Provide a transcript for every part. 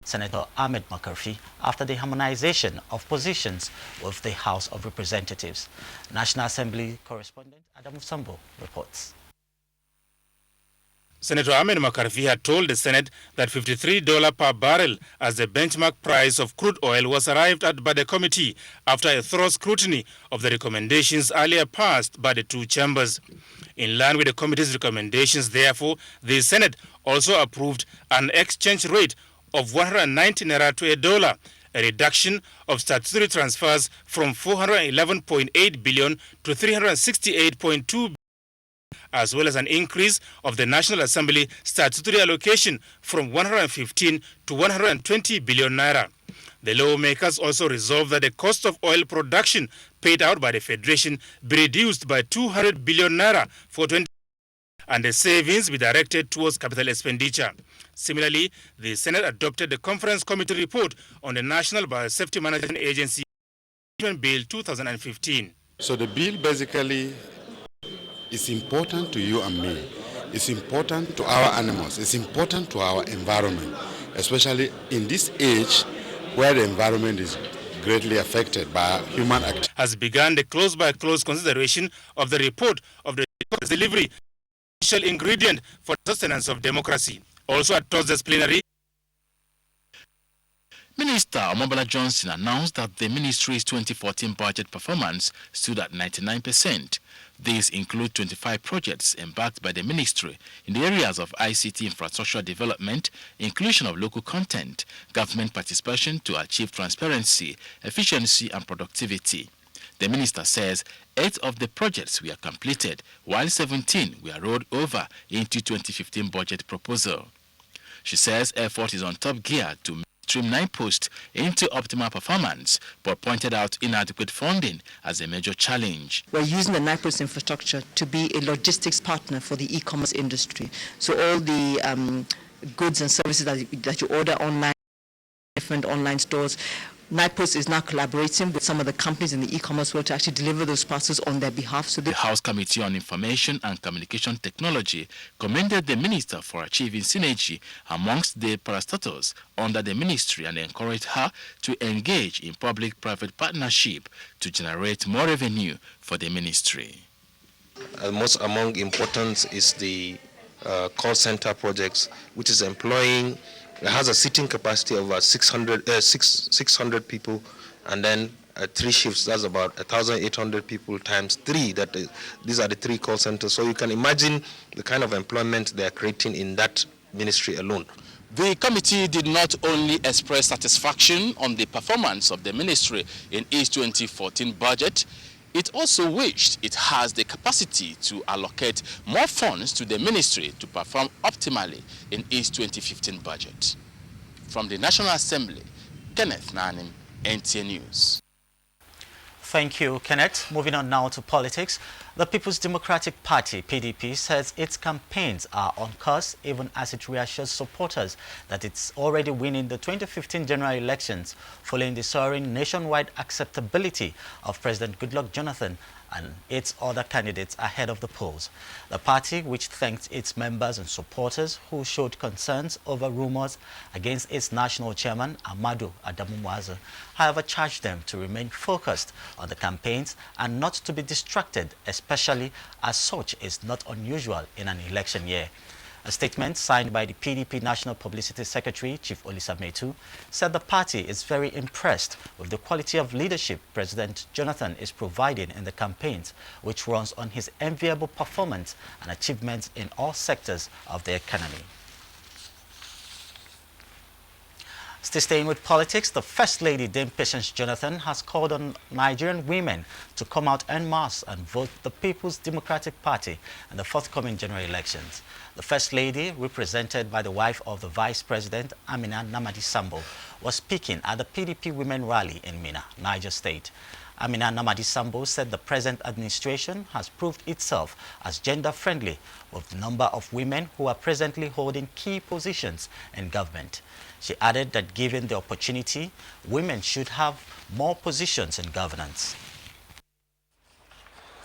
Senator Ahmed Makarfi after the harmonization of positions with the House of Representatives. National Assembly correspondent Adamu Sambo reports. Senator Ahmed Makarfi had told the Senate that $53 per barrel as the benchmark price of crude oil was arrived at by the committee after a thorough scrutiny of the recommendations earlier passed by the two chambers. In line with the committee's recommendations, therefore, the Senate also approved an exchange rate of 190 naira to $1, a reduction of statutory transfers from 411.8 billion to 368.2 billion, as well as an increase of the National Assembly statutory allocation from 115 to 120 billion naira. The lawmakers also resolved that the cost of oil production paid out by the Federation be reduced by 200 billion naira for 20 and the savings be directed towards capital expenditure. Similarly, the Senate adopted the Conference Committee report on the National Biosafety Management Agency Bill 2015. So the bill basically is important to you and me. It's important to our animals. It's important to our environment, especially in this age where the environment is greatly affected by human activity. Has begun the close-by-close consideration of the report of the delivery, essential ingredient for the sustenance of democracy. Also at Thursday's plenary, Minister Omobala Johnson announced that the ministry's 2014 budget performance stood at 99%. These include 25 projects embarked by the ministry in the areas of ICT infrastructure development, inclusion of local content, government participation to achieve transparency, efficiency and productivity. The minister says 8 of the projects were completed, while 17 were rolled over into 2015 budget proposal. She says effort is on top gear to streamline posts into optimal performance, but pointed out inadequate funding as a major challenge. We're using the NIPOS infrastructure to be a logistics partner for the e-commerce industry. So all the goods and services that you order online, different online stores, NIPOS is now collaborating with some of the companies in the e-commerce world to actually deliver those parcels on their behalf. So the House Committee on Information and Communication Technology commended the minister for achieving synergy amongst the parastatals under the ministry and encouraged her to engage in public-private partnership to generate more revenue for the ministry. Most among importance is the call center projects, which is employing. It has a seating capacity of about 600 people, and then 3 shifts, that's about 1,800 people times 3. These are the 3 call centers. So you can imagine the kind of employment they are creating in that ministry alone. The committee did not only express satisfaction on the performance of the ministry in its 2014 budget, it also wished it has the capacity to allocate more funds to the ministry to perform optimally in its 2015 budget. From the National Assembly, Kenneth Nanim, NTA News. Thank you, Kenneth. Moving on now to politics. The People's Democratic Party, PDP, says its campaigns are on course, even as it reassures supporters that it's already winning the 2015 general elections, following the soaring nationwide acceptability of President Goodluck Jonathan and its other candidates ahead of the polls. The party, which thanked its members and supporters who showed concerns over rumors against its national chairman, Ahmadu Adamu Muazu, however, charged them to remain focused on the campaigns and not to be distracted, especially as such is not unusual in an election year. A statement signed by the PDP National Publicity Secretary, Chief Olisa Metu, said the party is very impressed with the quality of leadership President Jonathan is providing in the campaigns, which runs on his enviable performance and achievements in all sectors of the economy. Still staying with politics, the First Lady, Dame Patience Jonathan, has called on Nigerian women to come out en masse and vote the People's Democratic Party in the forthcoming general elections. The First Lady, represented by the wife of the Vice President, Amina Namadi Sambo, was speaking at the PDP Women Rally in Minna, Niger State. Amina Namadi Sambo said the present administration has proved itself as gender-friendly, with the number of women who are presently holding key positions in government. She added that given the opportunity, women should have more positions in governance.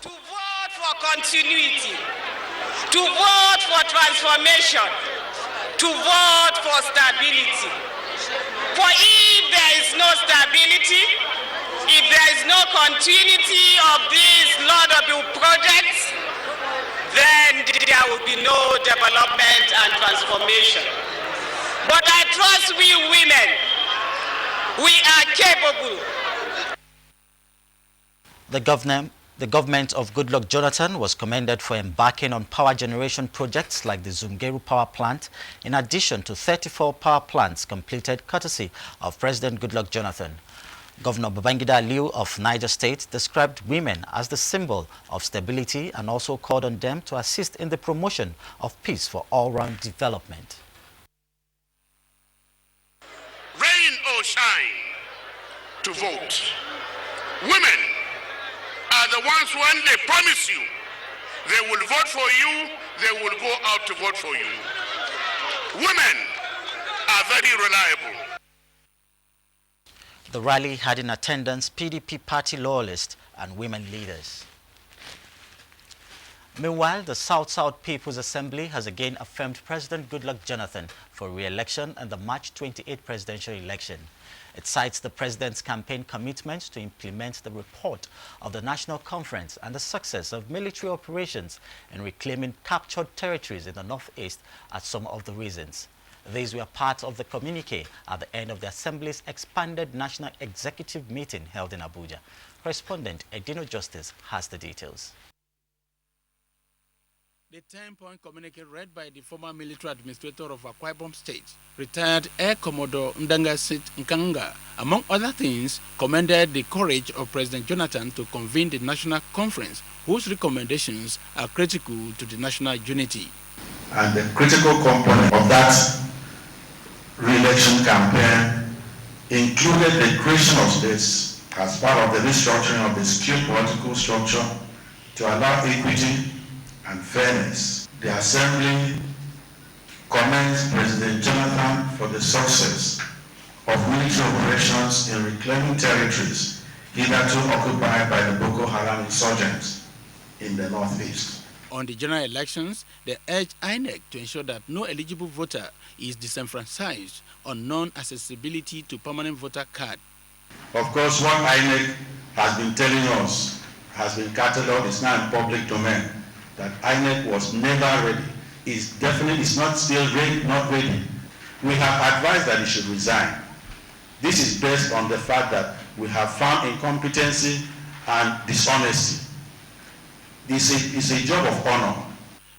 To vote for continuity, to vote for transformation, to vote for stability. stability, if there is no continuity of these laudable projects, then there will be no development and transformation. But I trust we women, we are capable. The government of Goodluck Jonathan was commended for embarking on power generation projects like the Zungeru power plant, in addition to 34 power plants completed courtesy of President Goodluck Jonathan. Governor Babangida Aliyu of Niger State described women as the symbol of stability and also called on them to assist in the promotion of peace for all-round development. Rain or shine, to vote. Women are the ones when they promise you they will vote for you, they will go out to vote for you. Women are very reliable. The rally had in attendance PDP party loyalists and women leaders. Meanwhile, the South-South People's Assembly has again affirmed President Goodluck Jonathan for re-election in the March 28 presidential election. It cites the president's campaign commitment to implement the report of the National Conference and the success of military operations in reclaiming captured territories in the Northeast as some of the reasons. These were part of the communique at the end of the Assembly's expanded National Executive meeting held in Abuja. Correspondent Edino Justice has the details. The 10-point communique read by the former military administrator of Akwa Ibom State, retired Air Commodore Ndangasit Nkanga, among other things, commended the courage of President Jonathan to convene the National Conference, whose recommendations are critical to the national unity. And the critical component of that re-election campaign included the creation of states as part of the restructuring of the skewed political structure to allow equity and fairness. The Assembly commends President Jonathan for the success of military operations in reclaiming territories hitherto occupied by the Boko Haram insurgents in the Northeast. On the general elections, they urged INEC to ensure that no eligible voter is disenfranchised on non-accessibility to permanent voter card. Of course, what INEC has been telling us has been catalogued, is now in public domain, that INEC was never ready. It's not still ready, not ready. We have advised that he should resign. This is based on the fact that we have found incompetency and dishonesty. This is a job of honor.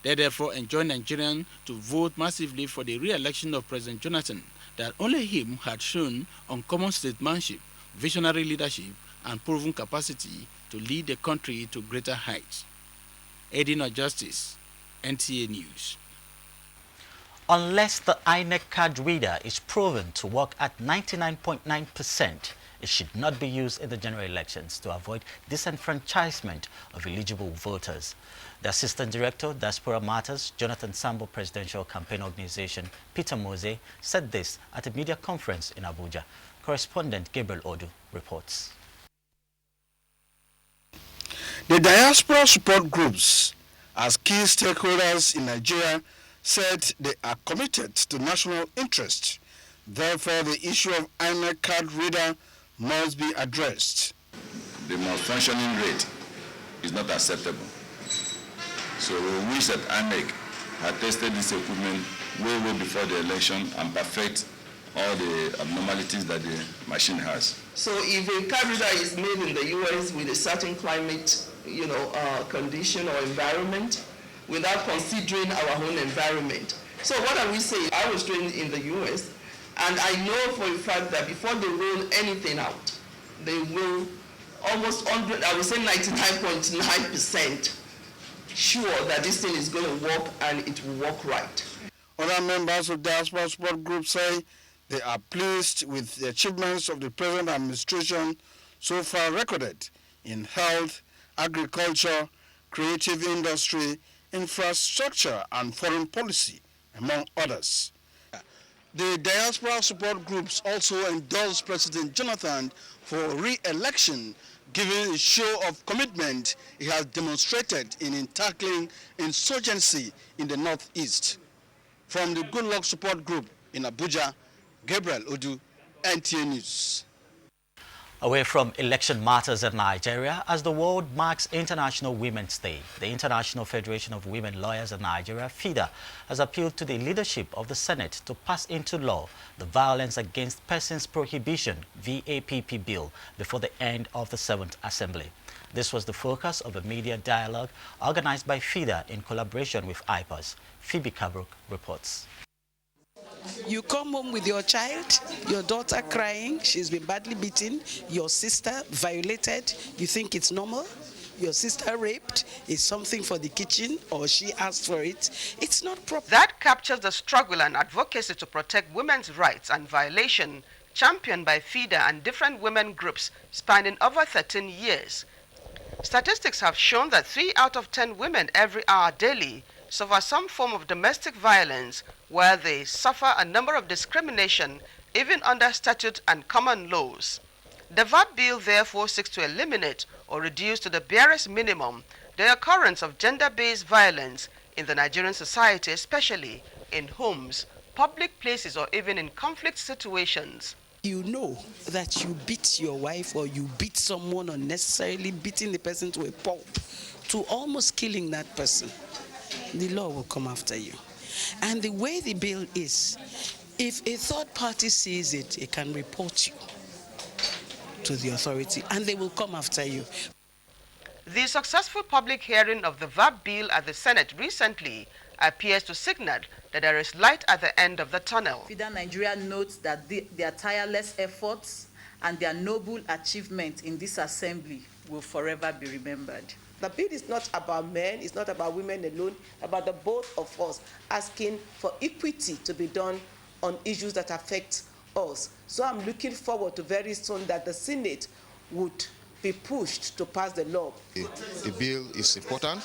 They therefore enjoin Nigerians to vote massively for the re-election of President Jonathan that only him had shown uncommon statesmanship, visionary leadership, and proven capacity to lead the country to greater heights. Edino Justice, NTA News. Unless the INEC card reader is proven to work at 99.9%, it should not be used in the general elections to avoid disenfranchisement of eligible voters. The Assistant Director, Diaspora Matters, Jonathan Sambo Presidential Campaign Organization, Peter Mose, said this at a media conference in Abuja. Correspondent Gabriel Odu reports. The diaspora support groups, as key stakeholders in Nigeria, said they are committed to national interest. Therefore, the issue of INEC card reader must be addressed. The malfunctioning rate is not acceptable. So we wish that INEC had tested this equipment way before the election and perfect all the abnormalities that the machine has. So if a card reader is made in the US with a certain climate, condition or environment, without considering our own environment. So what are we saying? I was trained in the US, and I know for a fact that before they roll anything out, they will almost 100, I would say 99.9% sure that this thing is going to work and it will work right. Other members of diaspora support groups say they are pleased with the achievements of the present administration so far recorded in health, agriculture, creative industry, infrastructure, and foreign policy, among others. The diaspora support groups also endorsed President Jonathan for re-election, given a show of commitment he has demonstrated in tackling insurgency in the Northeast. From the Goodluck Support Group in Abuja, Gabriel Odu, NTA News. Away from election matters in Nigeria, as the world marks International Women's Day, the International Federation of Women Lawyers in Nigeria, FIDA, has appealed to the leadership of the Senate to pass into law the Violence Against Persons Prohibition (VAPP) bill before the end of the 7th Assembly. This was the focus of a media dialogue organized by FIDA in collaboration with IPAS. Phoebe Kabruk reports. You come home with your child, your daughter crying, she's been badly beaten, your sister violated, you think it's normal? Your sister raped, is something for the kitchen or she asked for it. It's not proper. That captures the struggle and advocacy to protect women's rights and violation championed by FIDA and different women groups spanning over 13 years. Statistics have shown that 3 out of 10 women every hour daily suffer some form of domestic violence, where they suffer a number of discrimination even under statute and common laws. The VAP bill therefore seeks to eliminate or reduce to the barest minimum the occurrence of gender-based violence in the Nigerian society, especially in homes, public places, or even in conflict situations. You know that you beat your wife or you beat someone unnecessarily, beating the person to a pulp, to almost killing that person. The law will come after you. And the way the bill is, if a third party sees it, it can report you to the authority and they will come after you. The successful public hearing of the VAP bill at the Senate recently appears to signal that there is light at the end of the tunnel. FIDA Nigeria notes that their tireless efforts and their noble achievement in this assembly will forever be remembered. The bill is not about men, it's not about women alone, about the both of us asking for equity to be done on issues that affect us. So I'm looking forward to very soon that the Senate would be pushed to pass the law. The bill is important,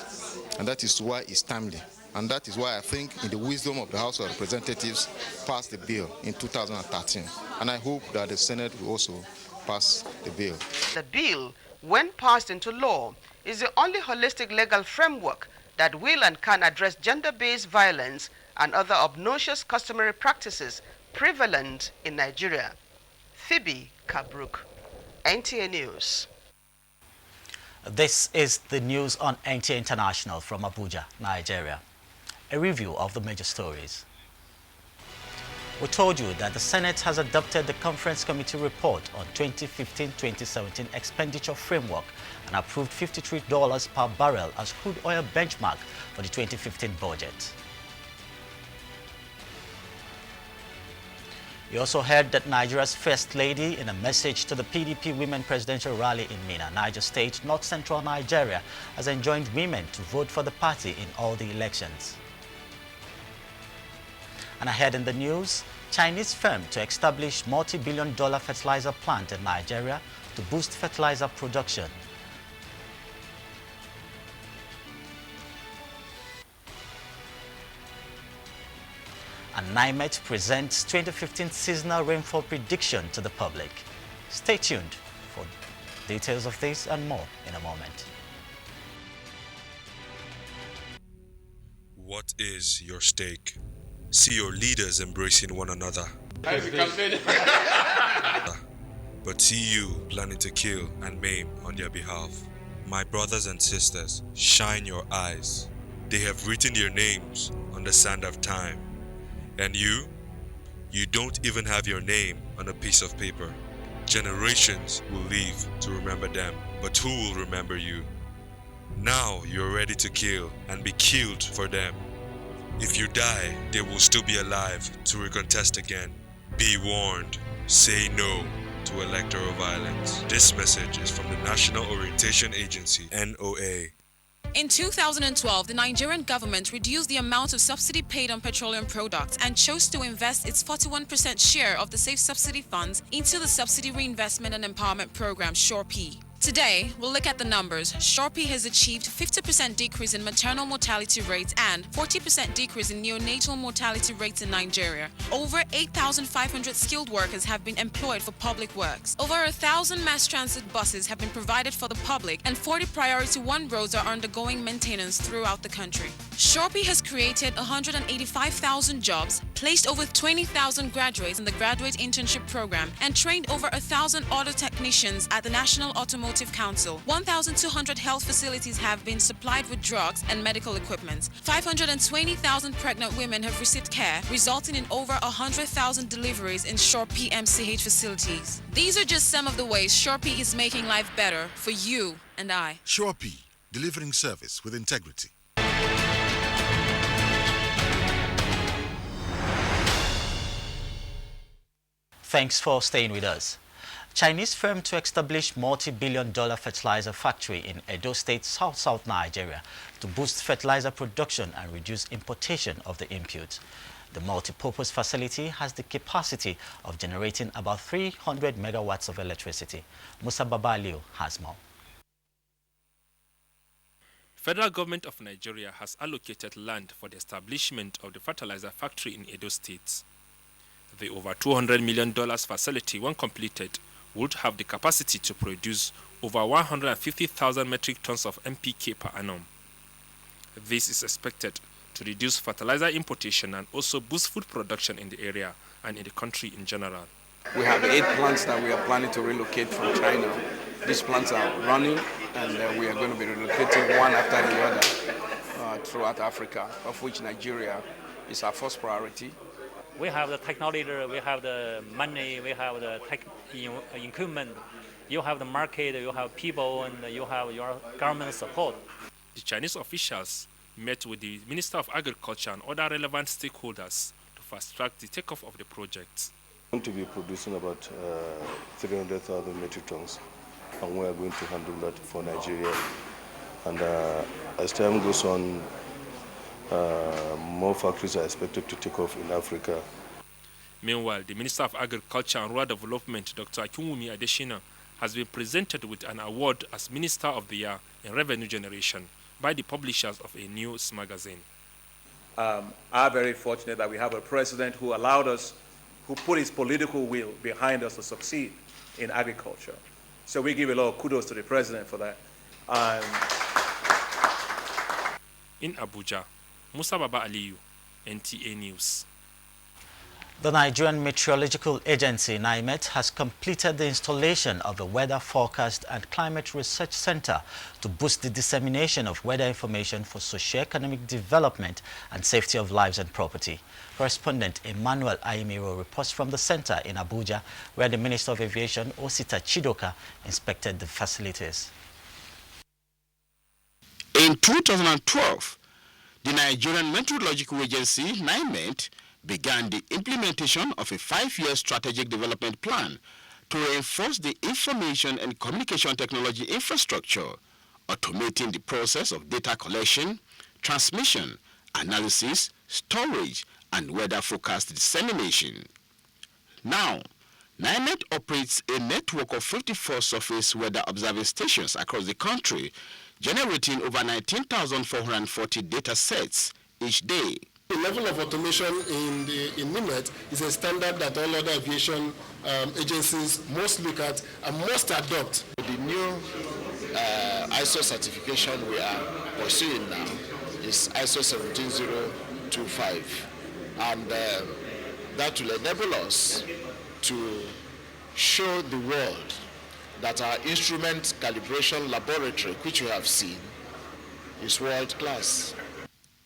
and that is why it's timely. And that is why I think, in the wisdom of the House of Representatives, passed the bill in 2013. And I hope that the Senate will also pass the bill. The bill, when passed into law, is the only holistic legal framework that will and can address gender-based violence and other obnoxious customary practices prevalent in Nigeria. Phoebe Kabruk, NTA News. This is the news on NTA International from Abuja, Nigeria. A review of the major stories. We told you that the Senate has adopted the Conference Committee report on 2015-2017 expenditure framework and approved $53 per barrel as crude oil benchmark for the 2015 budget. You also heard that Nigeria's First Lady, in a message to the PDP Women Presidential Rally in Minna, Niger State, North Central Nigeria, has enjoined women to vote for the party in all the elections. And ahead in the news, Chinese firm to establish multi-billion-dollar fertilizer plant in Nigeria to boost fertilizer production. And NIMET presents 2015 seasonal rainfall prediction to the public. Stay tuned for details of this and more in a moment. What is your stake? See your leaders embracing one another. But see you planning to kill and maim on their behalf. My brothers and sisters, shine your eyes. They have written their names on the sand of time. And you don't even have your name on a piece of paper. Generations will live to remember them, but who will remember you? Now you're ready to kill and be killed for them. If you die, they will still be alive to recontest again. Be warned. Say no to electoral violence. This message is from the National Orientation Agency, NOA. In 2012, the Nigerian government reduced the amount of subsidy paid on petroleum products and chose to invest its 41% share of the safe subsidy funds into the Subsidy Reinvestment and Empowerment Program, SURE-P. Today, we'll look at the numbers. Shorpy has achieved 50% decrease in maternal mortality rates and 40% decrease in neonatal mortality rates in Nigeria. Over 8,500 skilled workers have been employed for public works. Over 1,000 mass transit buses have been provided for the public, and 40 Priority 1 roads are undergoing maintenance throughout the country. Shorpy has created 185,000 jobs, placed over 20,000 graduates in the graduate internship program, and trained over 1,000 auto technicians at the National Automotive Council. 1,200 health facilities have been supplied with drugs and medical equipment. 520,000 pregnant women have received care, resulting in over 100,000 deliveries in Shorpy MCH facilities. These are just some of the ways Shorpy is making life better for you and I. Shorpy, delivering service with integrity. Thanks for staying with us. Chinese firm to establish multi-billion-dollar fertilizer factory in Edo State, South Nigeria, to boost fertilizer production and reduce importation of the inputs. The multi-purpose facility has the capacity of generating about 300 megawatts of electricity. Musa Babaliu has more. Federal government of Nigeria has allocated land for the establishment of the fertilizer factory in Edo State. The over $200 million facility, when completed, would have the capacity to produce over 150,000 metric tons of NPK per annum. This is expected to reduce fertilizer importation and also boost food production in the area and in the country in general. We have 8 plants that we are planning to relocate from China. These plants are running, and we are going to be relocating one after the other throughout Africa, of which Nigeria is our first priority. We have the technology, we have the money, we have the equipment, you have the market, you have people, and you have your government support. The Chinese officials met with the Minister of Agriculture and other relevant stakeholders to fast-track the takeoff of the project. We're going to be producing about 300,000 metric tons, and we are going to handle that for Nigeria. And as time goes on, more factories are expected to take off in Africa. Meanwhile, the Minister of Agriculture and Rural Development, Dr. Akinwumi Adesina, has been presented with an award as Minister of the Year in Revenue Generation by the publishers of a news magazine. I'm very fortunate that we have a president who allowed us, who put his political will behind us to succeed in agriculture. So we give a lot of kudos to the president for that. In Abuja, Musa Baba Aliyu, NTA News. The Nigerian Meteorological Agency, NIMET, has completed the installation of the Weather Forecast and Climate Research Center to boost the dissemination of weather information for socio-economic development and safety of lives and property. Correspondent Emmanuel Aimiro reports from the center in Abuja, where the Minister of Aviation, Osita Chidoka, inspected the facilities. In 2012, the Nigerian Meteorological Agency, NIMET, began the implementation of a 5-year strategic development plan to reinforce the information and communication technology infrastructure, automating the process of data collection, transmission, analysis, storage, and weather forecast dissemination. Now, NIMET operates a network of 54 surface weather observing stations across the country, generating over 19,440 data sets each day. The level of automation in NIMET is a standard that all other aviation agencies must look at and must adopt. The new ISO certification we are pursuing now is ISO 17025, and that will enable us to show the world that our instrument calibration laboratory, which we have seen, is world class.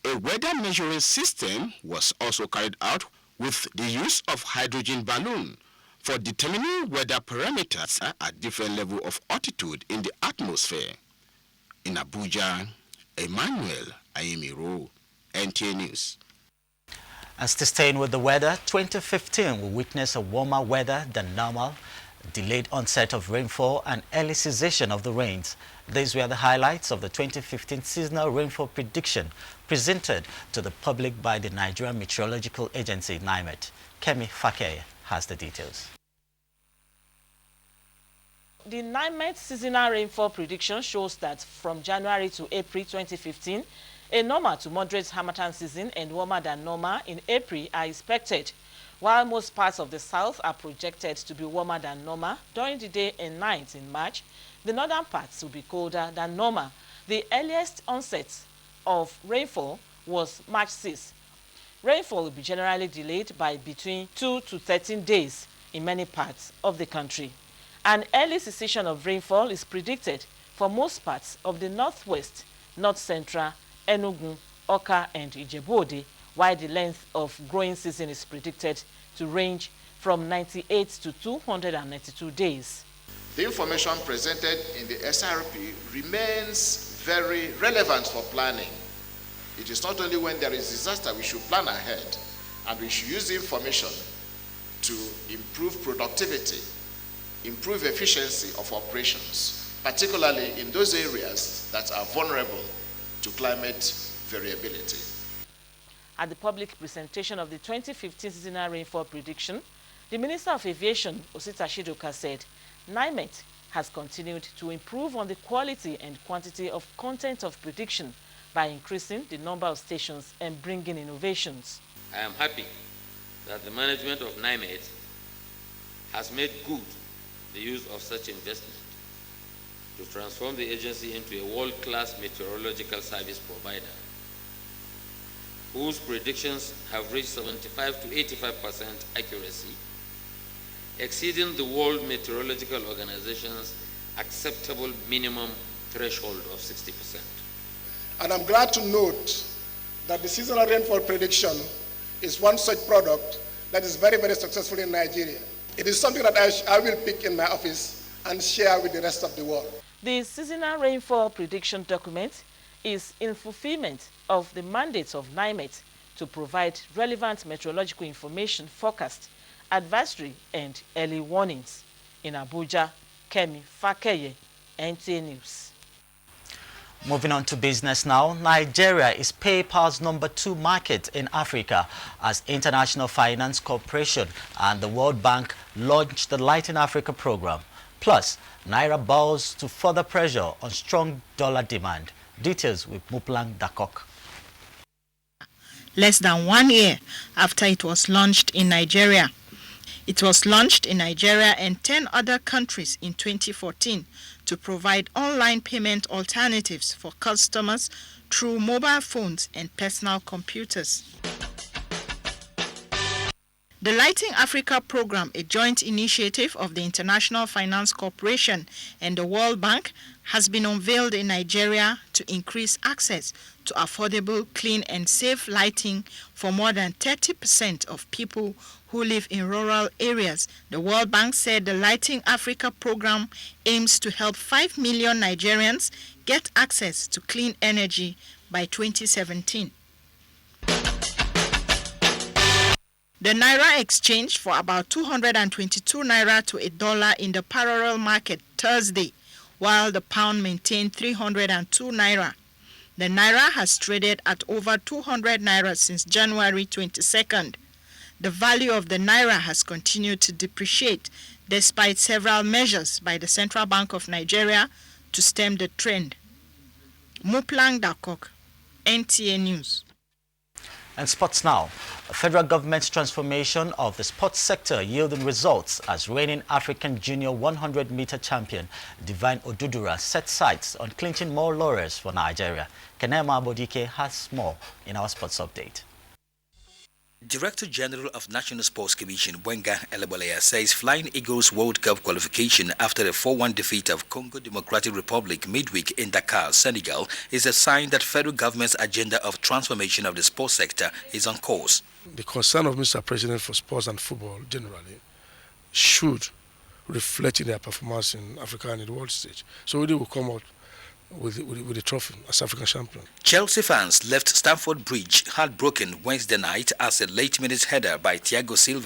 A weather measuring system was also carried out with the use of hydrogen balloon for determining weather parameters at different levels of altitude in the atmosphere. In Abuja, Emmanuel Aimiro, NTA News. And still staying with the weather, 2015 will witness a warmer weather than normal, delayed onset of rainfall and early cessation of the rains. These were the highlights of the 2015 seasonal rainfall prediction presented to the public by the Nigerian Meteorological Agency, NIMET. Kemi Fakeye has the details. the NIMET seasonal rainfall prediction shows that from January to April 2015, a normal to moderate harmattan season and warmer than normal in April are expected, while most parts of the south are projected to be warmer than normal during the day and night in March. The northern parts will be colder than normal. The earliest onset of rainfall was March 6. Rainfall will be generally delayed by between 2 to 13 days in many parts of the country. An early cessation of rainfall is predicted for most parts of the northwest, north central, Enugu, Oka, and Ijebu-Ode, while the length of growing season is predicted to range from 98 to 292 days. The information presented in the SRP remains very relevant for planning. It is not only when there is disaster we should plan ahead, and we should use the information to improve productivity, improve efficiency of operations, particularly in those areas that are vulnerable to climate variability. At the public presentation of the 2015 seasonal rainfall prediction, the Minister of Aviation, Osita Shidoka, said NIMET has continued to improve on the quality and quantity of content of prediction by increasing the number of stations and bringing innovations. I am happy that the management of NIMET has made good the use of such investment to transform the agency into a world-class meteorological service provider, whose predictions have reached 75 to 85% accuracy, exceeding the World Meteorological Organization's acceptable minimum threshold of 60%. And I'm glad to note that the seasonal rainfall prediction is one such product that is very, very successful in Nigeria. It is something that I will pick in my office and share with the rest of the world. The seasonal rainfall prediction document is in fulfillment of the mandates of NIMET to provide relevant meteorological information, forecast, advisory, and early warnings. In Abuja, Kemi Fakeye, NTA News. Moving on to business now, Nigeria is PayPal's #2 market in Africa as International Finance Corporation and the World Bank launched the Lighting Africa program. Plus, Naira bows to further pressure on strong dollar demand. Details with Muplang Dakok. Less than 1 year after it was launched in Nigeria. It was launched in Nigeria and 10 other countries in 2014 to provide online payment alternatives for customers through mobile phones and personal computers. The Lighting Africa program, a joint initiative of the International Finance Corporation and the World Bank, has been unveiled in Nigeria to increase access to affordable, clean and safe lighting for more than 30% of people who live in rural areas. The World Bank said the Lighting Africa program aims to help 5 million Nigerians get access to clean energy by 2017. The Naira exchanged for about 222 Naira to $1 in the parallel market Thursday, while the pound maintained 302 Naira. The Naira has traded at over 200 Naira since January 22nd. The value of the Naira has continued to depreciate despite several measures by the Central Bank of Nigeria to stem the trend. Muplang Dakok, NTA News. And sports now. Federal government's transformation of the sports sector yielding results as reigning African junior 100-meter champion Divine Odudura set sights on clinching more laurels for Nigeria. Kenema Abodike has more in our sports update. Director General of National Sports Commission Wenga Elebolea says Flying Eagles World Cup qualification after a 4-1 defeat of Congo Democratic Republic midweek in Dakar, Senegal, is a sign that federal government's agenda of transformation of the sports sector is on course. The concern of Mr. President for sports and football generally should reflect in their performance in Africa and in the world stage. So we will come out with the trophy as African champion. Chelsea fans left Stamford Bridge heartbroken Wednesday night as a late-minute header by Thiago Silva